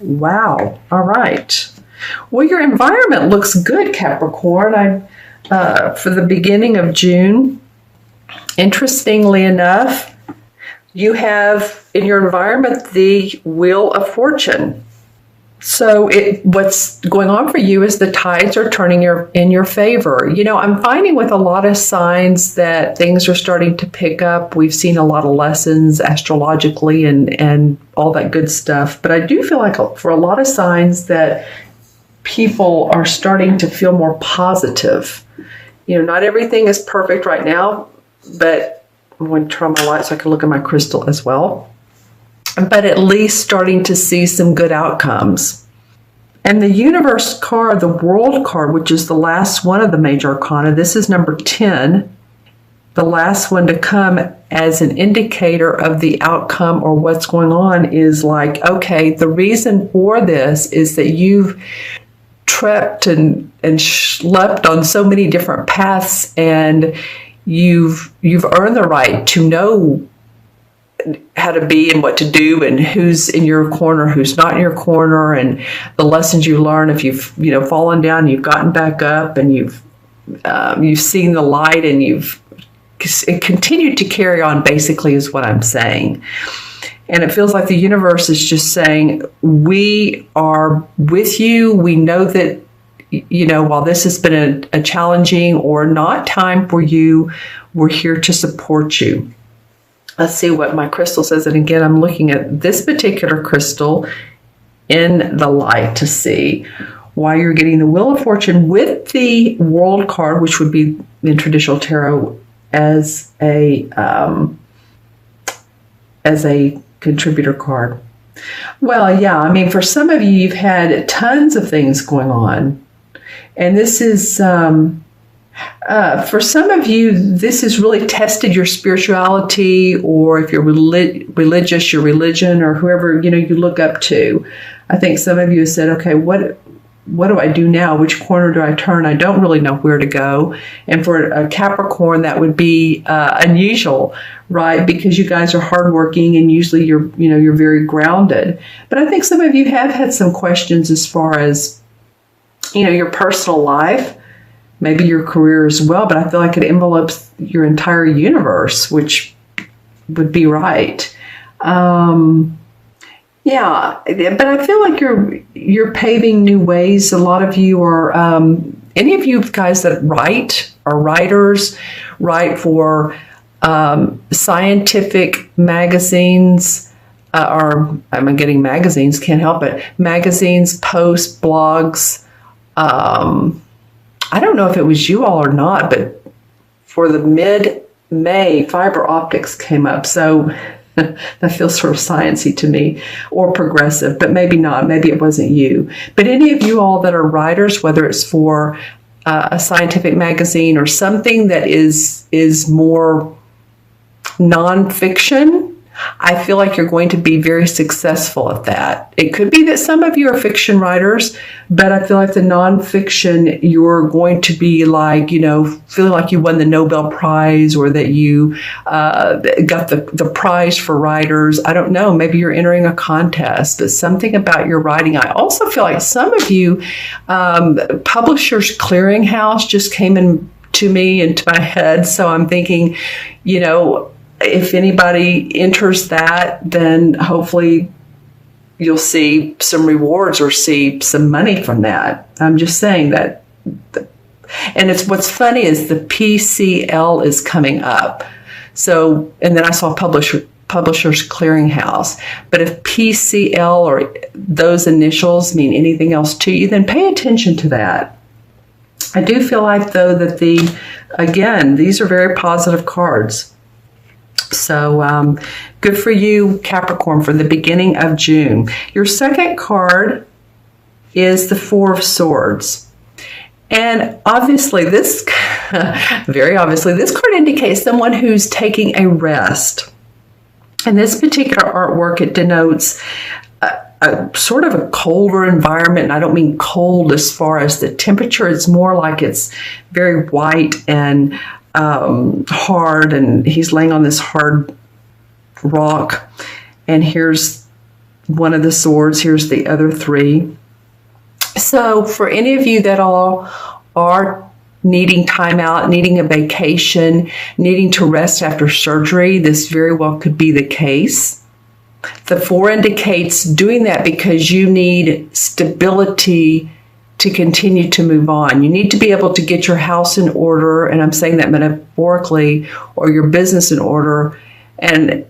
Wow. All right. Well, your environment looks good, Capricorn. For the beginning of June, interestingly enough, you have in your environment the Wheel of Fortune. So what's going on for you is the tides are turning in your favor. You know, I'm finding with a lot of signs that things are starting to pick up. We've seen a lot of lessons astrologically and all that good stuff. But I do feel like for a lot of signs that people are starting to feel more positive. You know, not everything is perfect right now, but I'm going to turn on my light so I can look at my crystal as well. But at least starting to see some good outcomes. And the universe card, the world card, which is the last one of the major arcana, this is number 10, the last one to come as an indicator of the outcome or what's going on is like, okay, the reason for this is that you've trekked and schlepped on so many different paths, and you've earned the right to know how to be and what to do and who's in your corner, who's not in your corner, and the lessons you learn if you've fallen down, you've gotten back up, and you've seen the light, and you've continued to carry on, basically is what I'm saying. And it feels like the universe is just saying, we are with you. We know that, while this has been a challenging or not time for you, we're here to support you. Let's see what my crystal says. And again, I'm looking at this particular crystal in the light to see why you're getting the Wheel of Fortune with the World card, which would be in traditional tarot as a contributor card. Well, yeah, I mean, for some of you, you've had tons of things going on. And this is... for some of you, this has really tested your spirituality, or if you're religious, your religion, or whoever you look up to. I think some of you have said, okay, what do I do now? Which corner do I turn? I don't really know where to go. And for a Capricorn, that would be unusual, right? Because you guys are hardworking and usually you're very grounded. But I think some of you have had some questions as far as your personal life. Maybe your career as well, but I feel like it envelopes your entire universe, which would be right. Yeah, but I feel like you're paving new ways. A lot of you are, any of you guys that are writers, write for scientific magazines, or I'm getting magazines, can't help it. Magazines, posts, blogs. I don't know if it was you all or not, but for the mid-May, fiber optics came up. So that feels sort of sciencey to me, or progressive, but maybe not. Maybe it wasn't you. But any of you all that are writers, whether it's for a scientific magazine or something that is more nonfiction, I feel like you're going to be very successful at that. It could be that some of you are fiction writers, but I feel like the nonfiction, you're going to be like, feeling like you won the Nobel Prize, or that you got the prize for writers. I don't know. Maybe you're entering a contest, but something about your writing. I also feel like some of you, Publishers Clearinghouse just came into my head. So I'm thinking, if anybody enters that, then hopefully you'll see some rewards or see some money from that. I'm just saying that. And what's funny is the PCL is coming up. So, and then I saw Publishers Clearinghouse. But if PCL or those initials mean anything else to you, then pay attention to that. I do feel like, though, that these are very positive cards. So good for you, Capricorn, for the beginning of June. Your second card is the Four of Swords. And obviously very obviously, this card indicates someone who's taking a rest. In this particular artwork, it denotes a sort of a colder environment. And I don't mean cold as far as the temperature. It's more like it's very white and hard, and he's laying on this hard rock, and here's one of the swords. Here's the other three. So for any of you that all are needing time out, needing a vacation, needing to rest after surgery, this very well could be the case. The 4 indicates doing that because you need stability to continue to move on. You need to be able to get your house in order, and I'm saying that metaphorically, or your business in order. And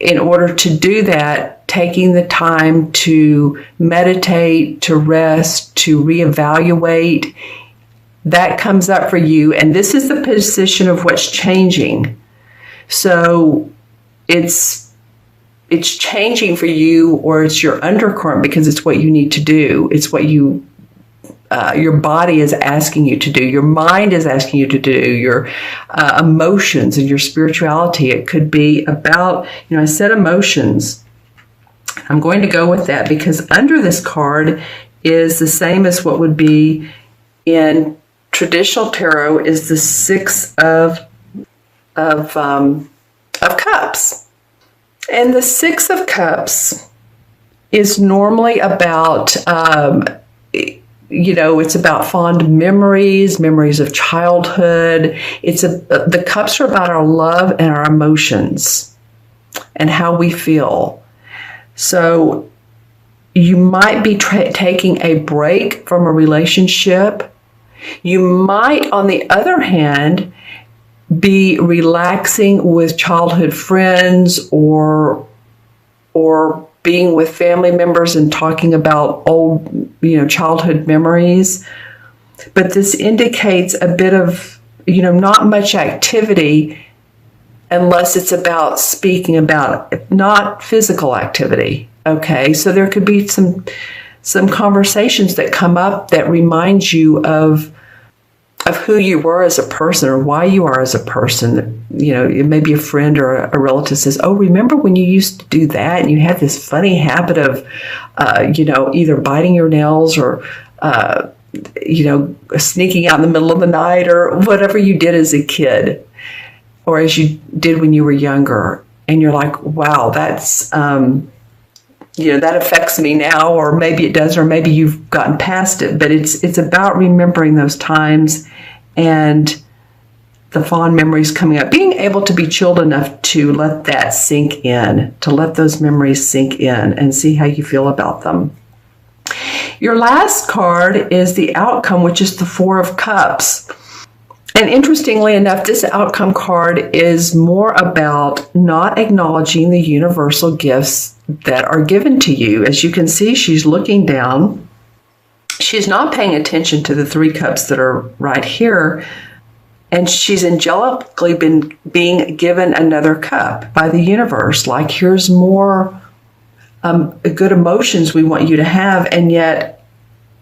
in order to do that, taking the time to meditate, to rest, to reevaluate, that comes up for you. And this is the position of what's changing. So it's changing for you, or it's your undercurrent, because it's what you need to do. It's what your body is asking you to do. Your mind is asking you to do. Your emotions and your spirituality. It could be about, I said emotions. I'm going to go with that because under this card is the same as what would be in traditional tarot, is the 6 of Cups. And the 6 of Cups is normally about, it's about fond memories of childhood. The cups are about our love and our emotions and how we feel. So you might be taking a break from a relationship. You might, on the other hand, be relaxing with childhood friends or being with family members and talking about old, childhood memories. But this indicates a bit of, not much activity unless it's about speaking about, not physical activity. Okay, so there could be some conversations that come up that remind you of who you were as a person, or why you are as a person. Maybe a friend or a relative says, "Oh, remember when you used to do that? And you had this funny habit of, either biting your nails or, sneaking out in the middle of the night, or whatever you did as a kid, or as you did when you were younger." And you're like, "Wow, that's, that affects me now," or maybe it does, or maybe you've gotten past it. But it's about remembering those times and the fond memories coming up, being able to be chilled enough to let that sink in, to let those memories sink in and see how you feel about them. Your last card is the outcome, which is the 4 of Cups. And interestingly enough, this outcome card is more about not acknowledging the universal gifts that are given to you. As you can see, she's looking down. She's not paying attention to the 3 cups that are right here. And she's angelically being given another cup by the universe. Like, here's more good emotions we want you to have, and yet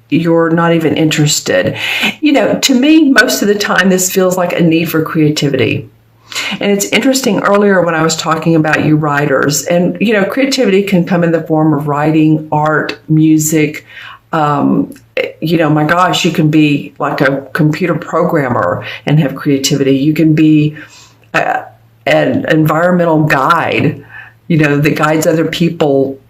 you're not even interested. To me, most of the time, this feels like a need for creativity. And it's interesting, earlier when I was talking about you writers, and, creativity can come in the form of writing, art, music. My gosh, you can be like a computer programmer and have creativity. You can be an environmental guide, that guides other people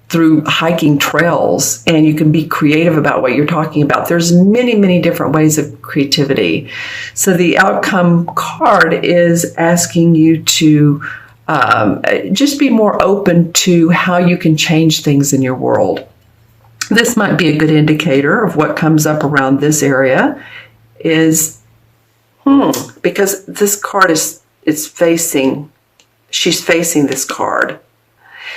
through hiking trails, and you can be creative about what you're talking about. There's many, many different ways of creativity. So the outcome card is asking you to just be more open to how you can change things in your world. This might be a good indicator of what comes up around this area is, because this card she's facing this card.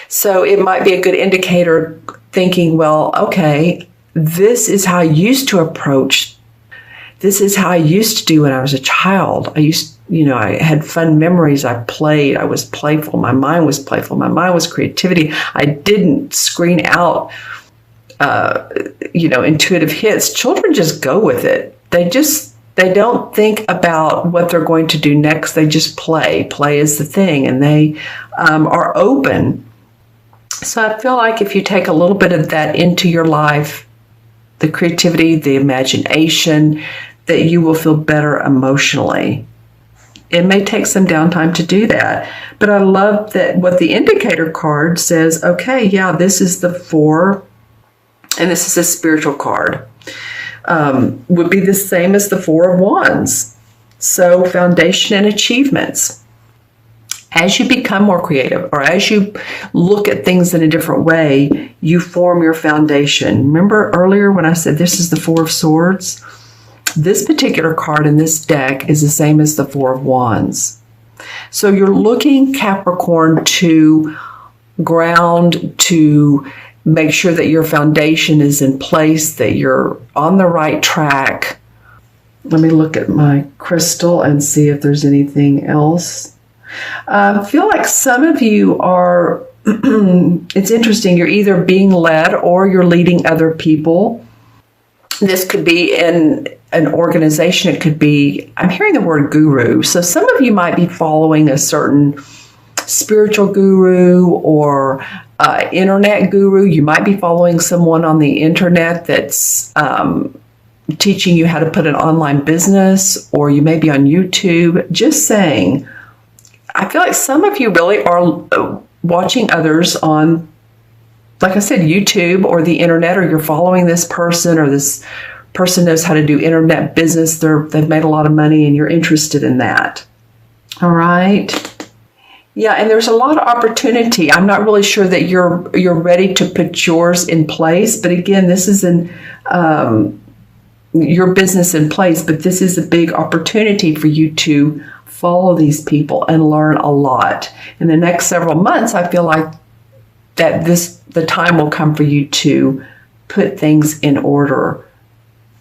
So it might be a good indicator thinking, well, okay, this is how I used to approach. This is how I used to do when I was a child. I had fun memories. I played. I was playful. My mind was playful. My mind was creativity. I didn't screen out, intuitive hits. Children just go with it. They don't think about what they're going to do next. They just play. Play is the thing, and they are open. So I feel like if you take a little bit of that into your life, the creativity, the imagination, that you will feel better emotionally. it may take some downtime to do that. But I love that what the indicator card says, okay, yeah, this is the 4, and this is a spiritual card. Would be the same as the 4 of Wands. So foundation and achievements. As you become more creative, or as you look at things in a different way, you form your foundation. Remember earlier when I said this is the 4 of Swords? This particular card in this deck is the same as the 4 of Wands. So you're looking, Capricorn, to ground, to make sure that your foundation is in place, that you're on the right track. Let me look at my crystal and see if there's anything else. I feel like some of you are, it's interesting, you're either being led or you're leading other people. This could be in an organization. It could be, I'm hearing the word guru. So some of you might be following a certain spiritual guru or internet guru. You might be following someone on the internet that's teaching you how to put an online business, or you may be on YouTube. Just saying, I feel like some of you really are watching others on, like I said, YouTube or the internet, or you're following this person, or this person knows how to do internet business. They've made a lot of money and you're interested in that. All right. Yeah, and there's a lot of opportunity. I'm not really sure that you're ready to put yours in place, but again, this is your business in place, but this is a big opportunity for you to follow these people and learn a lot. In the next several months, I feel like that the time will come for you to put things in order.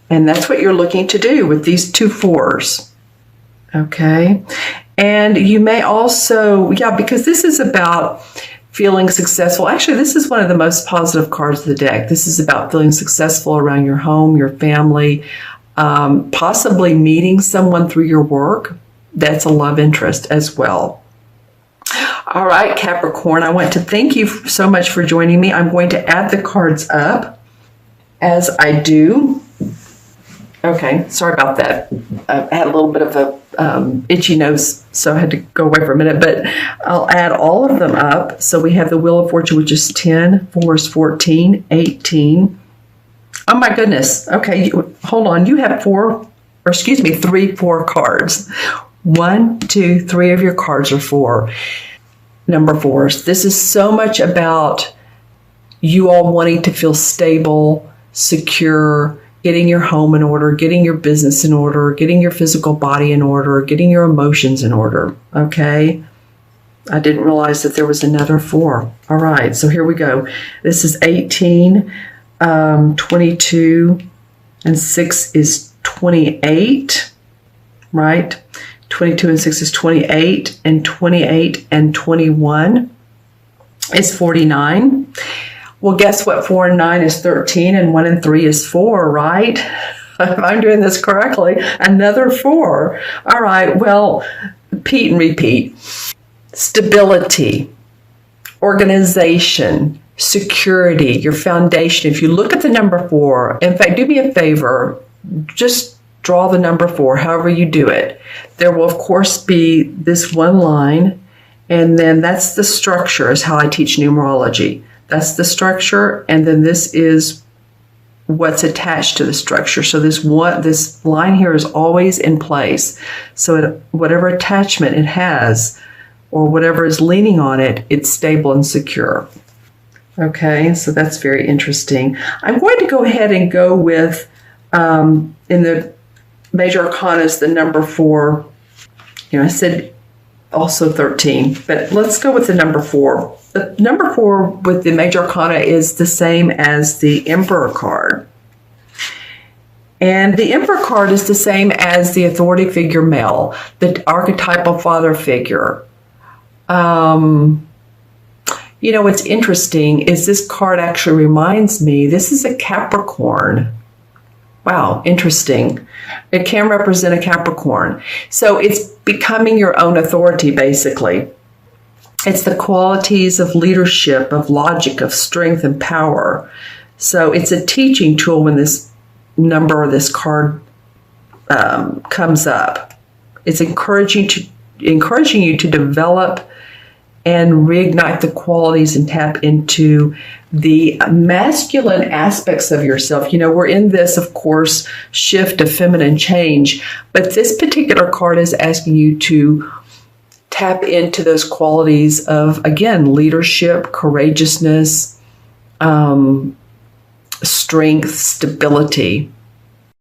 And that's what you're looking to do with these 2 4s. Okay. And you may also, because this is about feeling successful. Actually, this is one of the most positive cards of the deck. This is about feeling successful around your home, your family, possibly meeting someone through your work. That's a love interest as well. All right, Capricorn, I want to thank you so much for joining me. I'm going to add the cards up as I do. Okay, sorry about that. I had a little bit of a itchy nose, so I had to go away for a minute, but I'll add all of them up. So we have the Wheel of Fortune, which is 10, 4 is 14, 18. Oh my goodness. Okay, hold on. You have 3 4 cards. 1, 2, 3 of your cards are 4. Number 4s. This is so much about you all wanting to feel stable, secure, getting your home in order, getting your business in order, getting your physical body in order, getting your emotions in order. Okay? I didn't realize that there was another 4. All right, so here we go. This is 18, 22, and 6 is 28, right? 22 and 6 is 28, and 28 and 21 is 49. Well, guess what? 4 and 9 is 13, and 1 and 3 is 4, right? If I'm doing this correctly, another 4. All right, well, repeat and repeat. Stability, organization, security, your foundation. If you look at the number 4, in fact, do me a favor, just draw the number 4, however you do it. There will, of course, be this one line, and then that's the structure, is how I teach numerology. That's the structure, and then this is what's attached to the structure. So this line here is always in place. So whatever attachment it has, or whatever is leaning on it, it's stable and secure. Okay, so that's very interesting. I'm going to go ahead and go with, in the major arcanas, the number 4. I said also 13, but let's go with the number 4. The number 4 with the major arcana is the same as the Emperor card. And the Emperor card is the same as the authority figure male, the archetypal father figure. What's interesting is this card actually reminds me, this is a Capricorn. Wow, interesting. It can represent a Capricorn. So it's becoming your own authority, basically. It's the qualities of leadership, of logic, of strength and power. So it's a teaching tool when this number or this card comes up. It's encouraging encouraging you to develop and reignite the qualities and tap into the masculine aspects of yourself. You know, we're in this, of course, shift of feminine change, but this particular card is asking you to tap into those qualities of, again, leadership, courageousness, strength, stability.